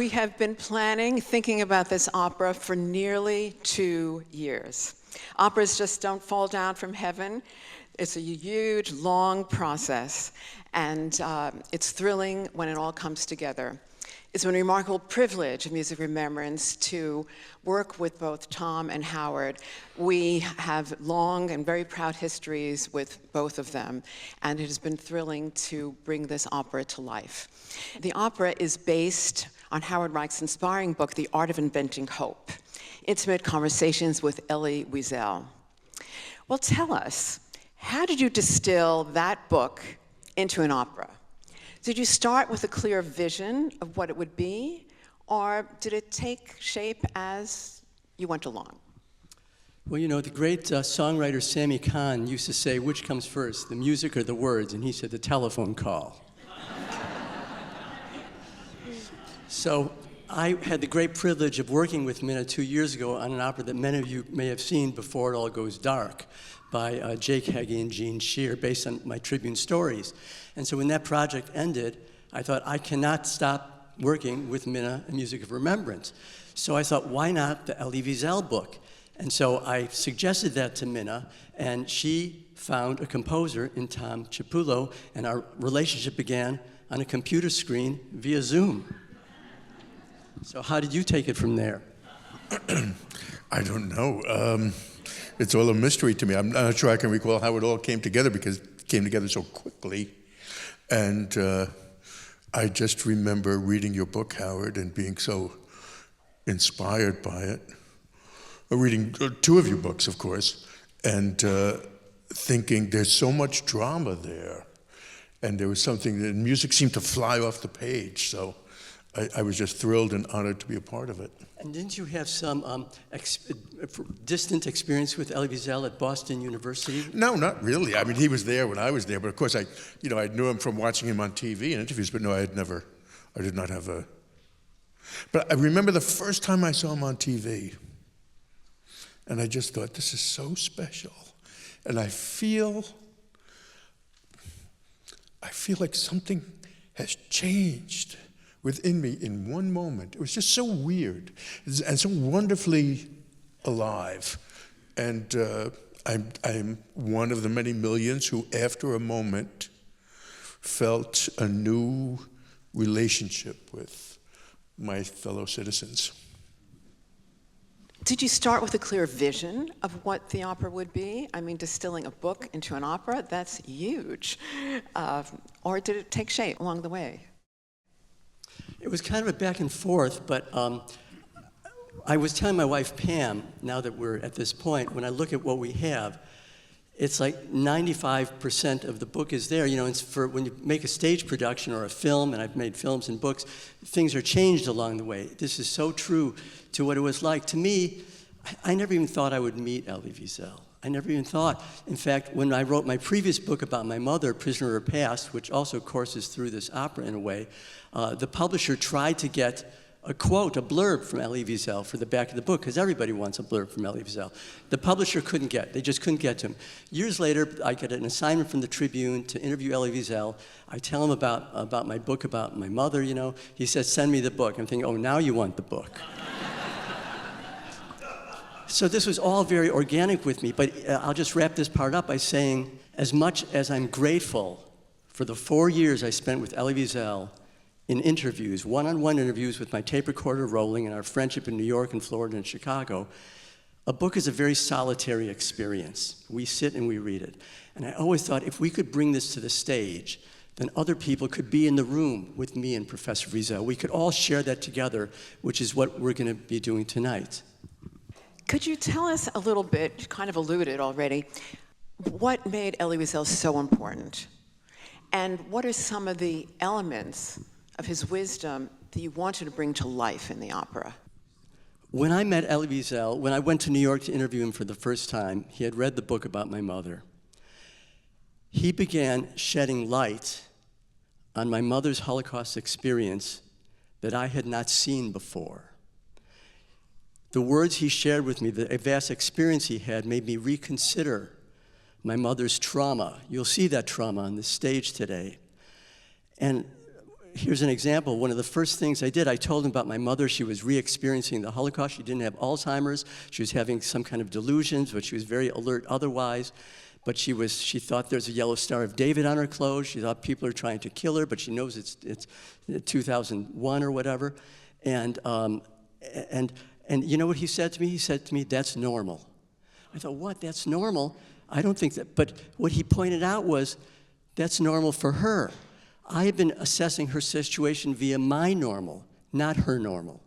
We have been thinking about this opera for nearly 2 years. Operas just don't fall down from heaven. It's a huge, long process, and it's thrilling when it all comes together. It's been a remarkable privilege of Music Remembrance to work with both Tom and Howard. We have long and very proud histories with both of them, and it has been thrilling to bring this opera to life. The opera is based on Howard Reich's inspiring book, The Art of Inventing Hope, Intimate Conversations with Elie Wiesel. Well, tell us, how did you distill that book into an opera? Did you start with a clear vision of what it would be, or did it take shape as you went along? Well, you know, the great songwriter Sammy Cahn used to say, which comes first, the music or the words? And he said, the telephone call. So I had the great privilege of working with Mina 2 years ago on an opera that many of you may have seen, Before It All Goes Dark, by Jake Heggie and Gene Shear, based on my Tribune stories. And so when that project ended, I thought, I cannot stop working with Mina and Music of Remembrance. So I thought, why not the Elie Wiesel book? And so I suggested that to Mina, and she found a composer in Tom Cipullo, and our relationship began on a computer screen via Zoom. So how did you take it from there? I don't know. It's all a mystery to me. I'm not sure I can recall how it all came together, because it came together so quickly. And I just remember reading your book, Howard, and being so inspired by it. Reading two of your books, of course, and thinking there's so much drama there. And there was something that music seemed to fly off the page. So I was just thrilled and honored to be a part of it. And didn't you have some distant experience with Elie Wiesel at Boston University? No, not really. I mean, he was there when I was there, but of course I knew him from watching him on TV and interviews, but no, I did not have a... But I remember the first time I saw him on TV, and I just thought, this is so special. And I feel like something has changed within me in one moment. It was just so weird and so wonderfully alive. And I'm one of the many millions who, after a moment, felt a new relationship with my fellow citizens. Did you start with a clear vision of what the opera would be? I mean, distilling a book into an opera, that's huge. Or did it take shape along the way? It was kind of a back and forth, but I was telling my wife, Pam, now that we're at this point, when I look at what we have, it's like 95% of the book is there. You know, it's for when you make a stage production or a film, and I've made films and books, things are changed along the way. This is so true to what it was like. To me, I never even thought I would meet Elie Wiesel. I never even thought. In fact, when I wrote my previous book about my mother, Prisoner of Her Past, which also courses through this opera in a way, the publisher tried to get a quote, a blurb from Elie Wiesel for the back of the book, because everybody wants a blurb from Elie Wiesel. The publisher they just couldn't get to him. Years later, I get an assignment from the Tribune to interview Elie Wiesel. I tell him about my book about my mother, you know. He says, send me the book. I'm thinking, oh, now you want the book. So this was all very organic with me, but I'll just wrap this part up by saying, as much as I'm grateful for the 4 years I spent with Elie Wiesel in interviews, one-on-one interviews with my tape recorder rolling and our friendship in New York and Florida and Chicago, a book is a very solitary experience. We sit and we read it. And I always thought if we could bring this to the stage, then other people could be in the room with me and Professor Wiesel. We could all share that together, which is what we're going to be doing tonight. Could you tell us a little bit, you kind of alluded already, what made Elie Wiesel so important? And what are some of the elements of his wisdom that you wanted to bring to life in the opera? When I met Elie Wiesel, when I went to New York to interview him for the first time, he had read the book about my mother. He began shedding light on my mother's Holocaust experience that I had not seen before. The words he shared with me, the vast experience he had, made me reconsider my mother's trauma. You'll see that trauma on the stage today. And here's an example. One of the first things I did, I told him about my mother. She was re-experiencing the Holocaust. She didn't have Alzheimer's. She was having some kind of delusions, but she was very alert otherwise. But she thought there's a yellow Star of David on her clothes. She thought people are trying to kill her, but she knows it's 2001 or whatever. And you know what he said to me? He said to me, "That's normal." I thought, what? That's normal? I don't think that. But what he pointed out was, that's normal for her. I had been assessing her situation via my normal, not her normal.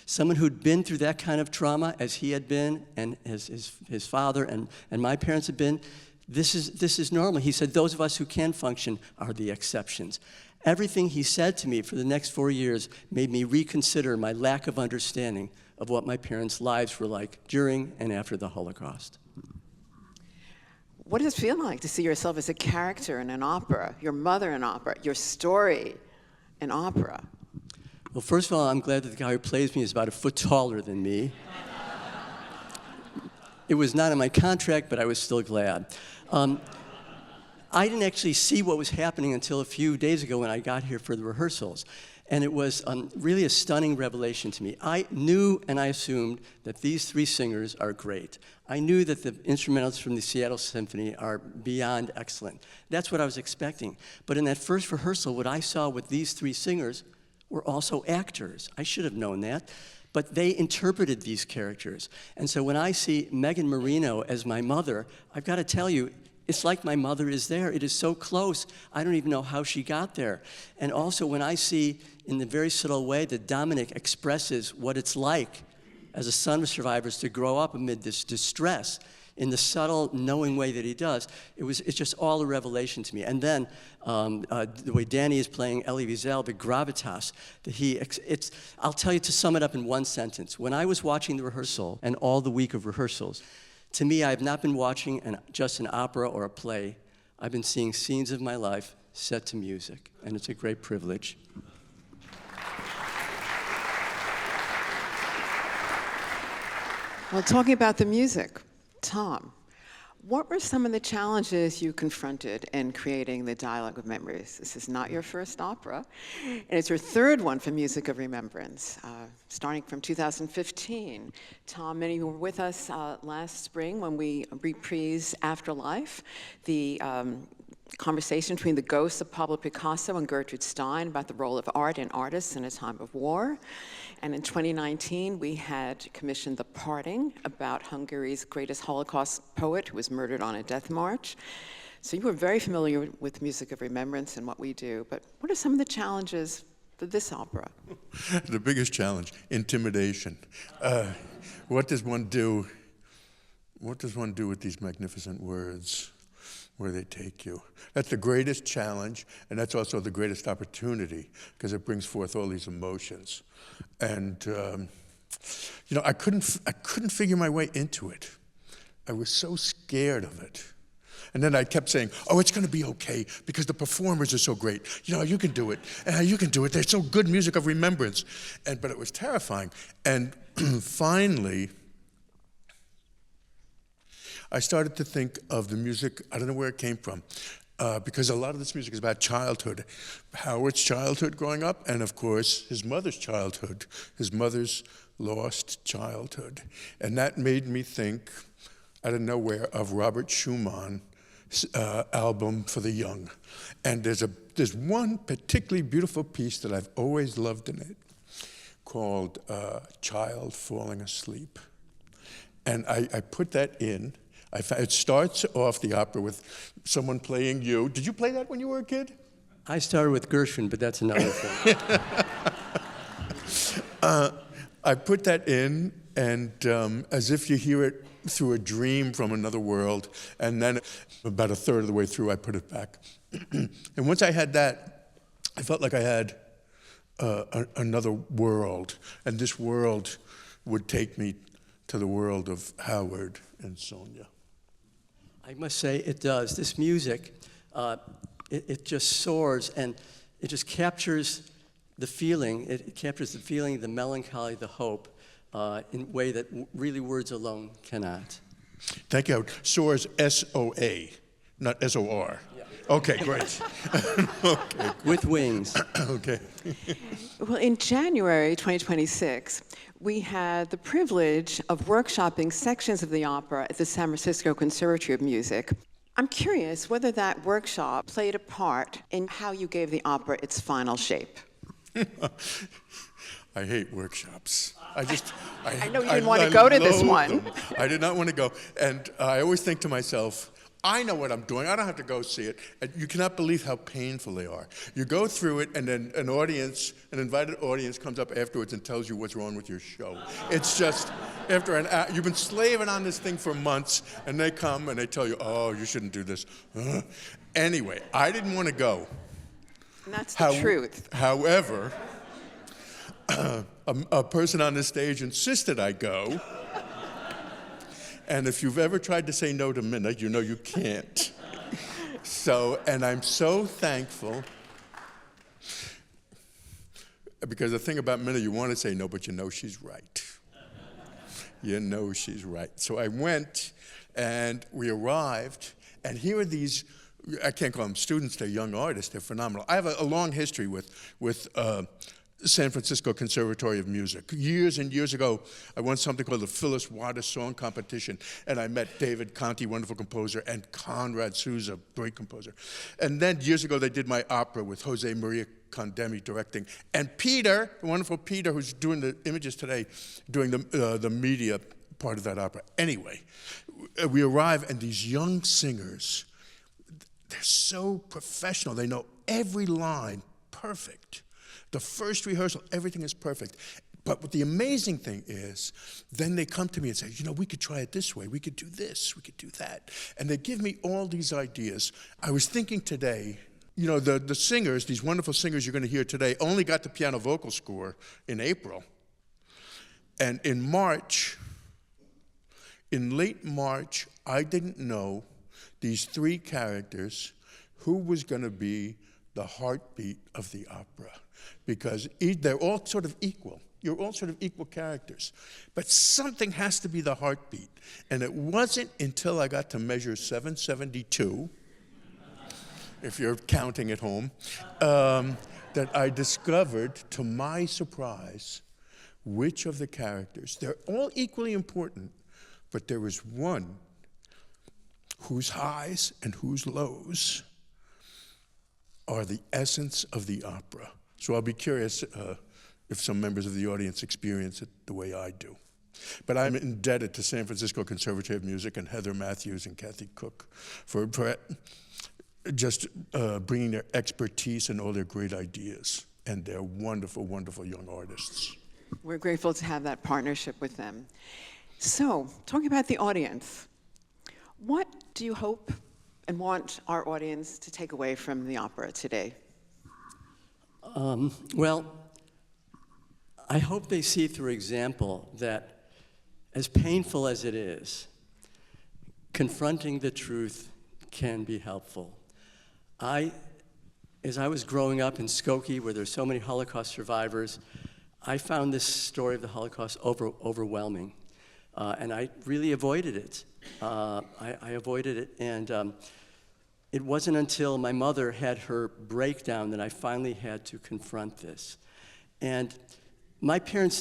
Someone who'd been through that kind of trauma as he had been, and as his father and my parents had been, this is normal. He said, those of us who can function are the exceptions. Everything he said to me for the next 4 years made me reconsider my lack of understanding of what my parents' lives were like during and after the Holocaust. What does it feel like to see yourself as a character in an opera, your mother in opera, your story in opera? Well, first of all, I'm glad that the guy who plays me is about a foot taller than me. It was not in my contract, but I was still glad. I didn't actually see what was happening until a few days ago when I got here for the rehearsals. And it was really a stunning revelation to me. I knew and I assumed that these three singers are great. I knew that the instrumentals from the Seattle Symphony are beyond excellent. That's what I was expecting. But in that first rehearsal, what I saw with these three singers were also actors. I should have known that. But they interpreted these characters. And so when I see Megan Marino as my mother, I've got to tell you, it's like my mother is there. It is so close, I don't even know how she got there. And also when I see, in the very subtle way that Dominic expresses what it's like as a son of survivors to grow up amid this distress, in the subtle, knowing way that he does, it's just all a revelation to me. And then the way Danny is playing Elie Wiesel, the gravitas, I'll tell you to sum it up in one sentence. When I was watching the rehearsal and all the week of rehearsals, to me, I have not been watching just an opera or a play. I've been seeing scenes of my life set to music, and it's a great privilege. Well, talking about the music, Tom, what were some of the challenges you confronted in creating the Dialogue of Memories? This is not your first opera, and it's your third one for Music of Remembrance, starting from 2015. Tom, many of you were with us last spring when we reprised Afterlife, the conversation between the ghosts of Pablo Picasso and Gertrude Stein about the role of art and artists in a time of war. And in 2019, we had commissioned The Parting, about Hungary's greatest Holocaust poet who was murdered on a death march. So you were very familiar with Music of Remembrance and what we do, but what are some of the challenges for this opera? The biggest challenge, intimidation. What does one do with these magnificent words? Where they take you. That's the greatest challenge, and that's also the greatest opportunity, because it brings forth all these emotions. And I couldn't figure my way into it. I was so scared of it. And then I kept saying, oh, it's going to be okay, because the performers are so great. You can do it. You can do it. They're so good, Music of Remembrance. But it was terrifying. And finally, I started to think of the music. I don't know where it came from, because a lot of this music is about childhood. Howard's childhood growing up, and of course, his mother's childhood, his mother's lost childhood. And that made me think, out of nowhere, of Robert Schumann's album for the young. And there's one particularly beautiful piece that I've always loved in it, called Child Falling Asleep. And I put that in. It starts off the opera with someone playing you. Did you play that when you were a kid? I started with Gershwin, but that's another thing. I put that in, and as if you hear it through a dream from another world, and then about a third of the way through, I put it back. And once I had that, I felt like I had another world, and this world would take me to the world of Howard and Sonia. I must say it does. This music, it just soars, and it just captures the feeling. It captures the feeling, the melancholy, the hope, in a way that really words alone cannot. Thank you, Howard. Soars, S-O-A, not S-O-R. Yeah. Okay, great. Okay, With wings. okay. Well, in January 2026, we had the privilege of workshopping sections of the opera at the San Francisco Conservatory of Music. I'm curious whether that workshop played a part in how you gave the opera its final shape. I hate workshops. I know you didn't want to go to this loathe one. them. I did not want to go. And I always think to myself, I know what I'm doing. I don't have to go see it. And you cannot believe how painful they are. You go through it, and then an invited audience comes up afterwards and tells you what's wrong with your show. It's just, after an hour, you've been slaving on this thing for months, and they come and they tell you, oh, you shouldn't do this. Anyway, I didn't want to go. And that's the truth. However, a person on the stage insisted I go. And if you've ever tried to say no to Mina, you know you can't. So, and I'm so thankful, because the thing about Mina, you want to say no, but you know she's right. You know she's right. So I went, and we arrived, and here are these, I can't call them students, they're young artists, they're phenomenal. I have a long history with San Francisco Conservatory of Music. Years and years ago, I won something called the Phyllis Wada Song Competition, and I met David Conti, wonderful composer, and Conrad Souza, great composer. And then years ago, they did my opera with Jose Maria Condemi directing, and Peter, the wonderful Peter, who's doing the images today, doing the media part of that opera. Anyway, we arrive, and these young singers, they're so professional. They know every line perfect. The first rehearsal, everything is perfect. But what the amazing thing is, then they come to me and say, you know, we could try it this way. We could do this. We could do that. And they give me all these ideas. I was thinking today, you know, the singers, these wonderful singers you're going to hear today, only got the piano vocal score in April. And in March, in late March, I didn't know these three characters, who was going to be the heartbeat of the opera. Because they're all sort of equal. You're all sort of equal characters. But something has to be the heartbeat. And it wasn't until I got to measure 772, if you're counting at home, that I discovered, to my surprise, which of the characters, they're all equally important, but there was one whose highs and whose lows are the essence of the opera. So I'll be curious if some members of the audience experience it the way I do. But I'm indebted to San Francisco Conservatory of Music and Heather Matthews and Kathy Cook for just bringing their expertise and all their great ideas. And they're wonderful, wonderful young artists. We're grateful to have that partnership with them. So, talking about the audience, what do you hope and want our audience to take away from the opera today? Well, I hope they see through example that, as painful as it is, confronting the truth can be helpful. As I was growing up in Skokie, where there's so many Holocaust survivors, I found this story of the Holocaust overwhelming, and I really avoided it. I avoided it, and it wasn't until my mother had her breakdown that I finally had to confront this. And my parents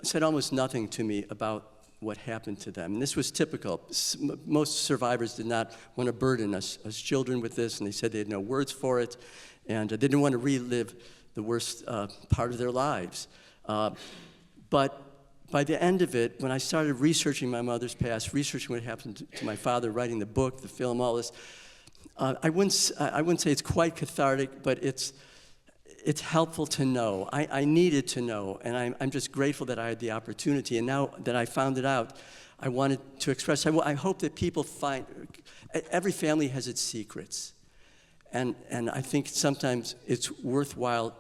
said almost nothing to me about what happened to them. And this was typical. Most survivors did not want to burden us children with this, and they said they had no words for it, and they didn't want to relive the worst part of their lives. But by the end of it, when I started researching my mother's past, researching what happened to my father, writing the book, the film, all this, I wouldn't say it's quite cathartic, but it's helpful to know. I needed to know, and I'm just grateful that I had the opportunity. And now that I found it out, I wanted to express. I hope that people find. Every family has its secrets, and I think sometimes it's worthwhile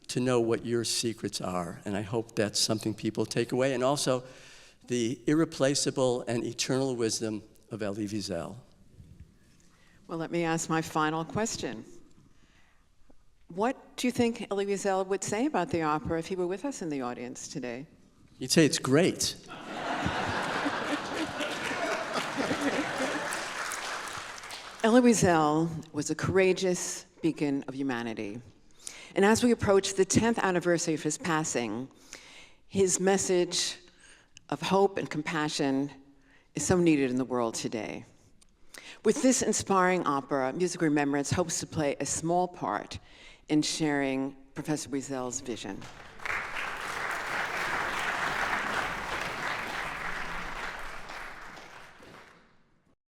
to know what your secrets are. And I hope that's something people take away, and also the irreplaceable and eternal wisdom of Elie Wiesel. Well, let me ask my final question. What do you think Elie Wiesel would say about the opera if he were with us in the audience today? He'd say it's great. Elie Wiesel was a courageous beacon of humanity. And as we approach the 10th anniversary of his passing, his message of hope and compassion is so needed in the world today. With this inspiring opera, Music Remembrance hopes to play a small part in sharing Professor Wiesel's vision.